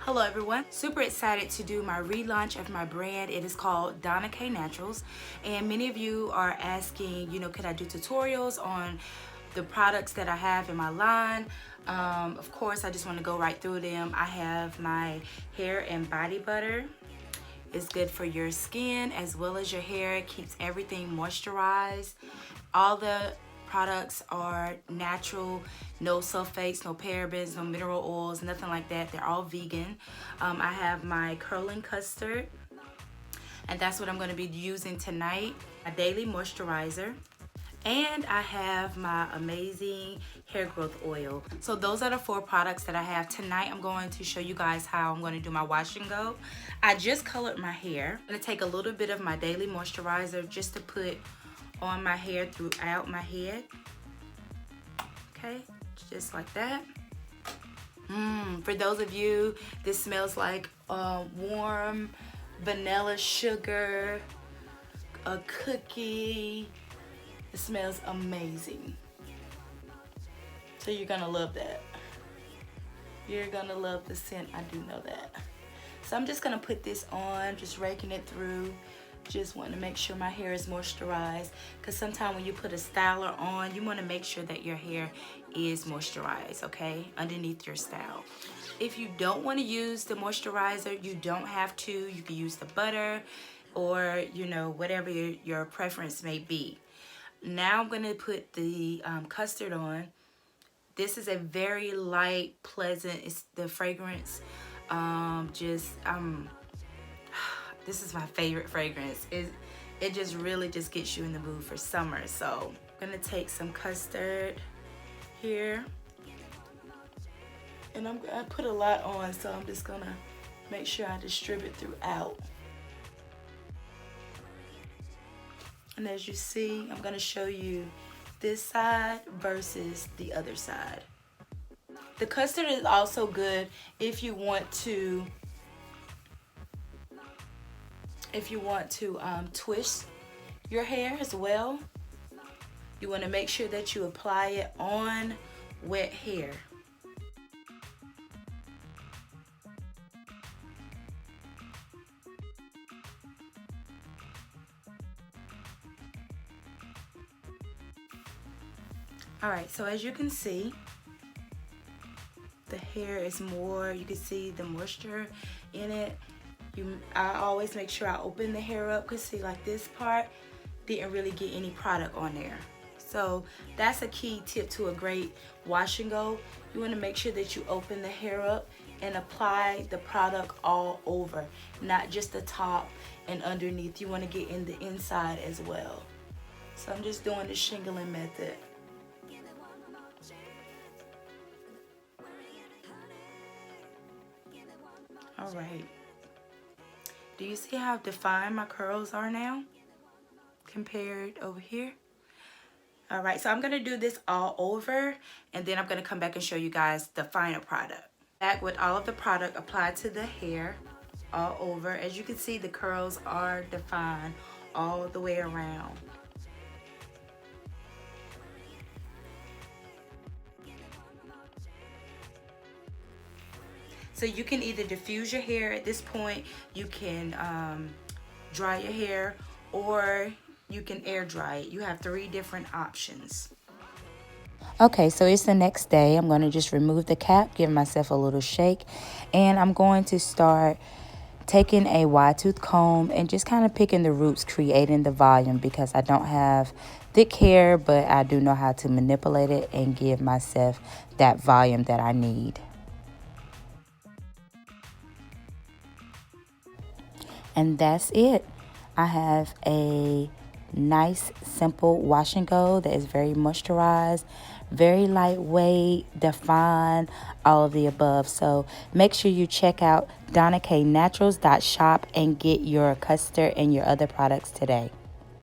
Hello everyone, super excited to do my relaunch of my brand. It is called Donna K Naturals, and many of you are asking, could I do tutorials on the products that I have in my line? Of course, I just want to go right through them. I have my hair and body butter. It's good for your skin as well as your hair. It keeps everything moisturized. All the products are natural, no sulfates, no parabens, no mineral oils, nothing like that. They're all vegan. I have my curling custard, and that's what I'm going to be using tonight. My daily moisturizer. And I have my amazing hair growth oil. So those are the 4 products that I have. Tonight I'm going to show you guys how I'm going to do my wash and go. I just colored my hair. I'm going to take a little bit of my daily moisturizer just to put on my hair throughout my head. Okay, just like that. For those of you, this smells like warm vanilla sugar, a cookie. It smells amazing. So you're gonna love that. You're gonna love the scent, I do know that. So I'm just gonna put this on, just raking it through. Just want to make sure my hair is moisturized, because sometimes when you put a styler on, you want to make sure that your hair is moisturized, okay, underneath your style. If you don't want to use the moisturizer, you don't have to. You can use the butter or, whatever your preference may be. Now I'm going to put the custard on. This is a very light, pleasant, it's the fragrance, this is my favorite fragrance. It just really just gets you in the mood for summer. So I'm gonna take some custard here, and I put a lot on, so I'm just gonna make sure I distribute throughout. And as you see, I'm gonna show you this side versus the other side. The custard is also good if you want to twist your hair as well. You want to make sure that you apply it on wet hair. Alright, so as you can see, the hair is more, you can see the moisture in it. I always make sure I open the hair up, because see, like this part didn't really get any product on there. So that's a key tip to a great wash and go. You want to make sure that you open the hair up and apply the product all over, not just the top and underneath. You want to get in the inside as well. So I'm just doing the shingling method. All right. Do you see how defined my curls are now compared over here? All right, so I'm gonna do this all over, and then I'm gonna come back and show you guys the final product. Back with all of the product applied to the hair all over. As you can see, the curls are defined all the way around. So you can either diffuse your hair at this point, you can dry your hair, or you can air dry it. You have 3 different options. Okay, so it's the next day. I'm going to just remove the cap, give myself a little shake, and I'm going to start taking a wide tooth comb and just kind of picking the roots, creating the volume, because I don't have thick hair, but I do know how to manipulate it and give myself that volume that I need. And that's it. I have a nice, simple wash and go that is very moisturized, very lightweight, defined, all of the above. So make sure you check out DonnaKNaturals.shop and get your custard and your other products today.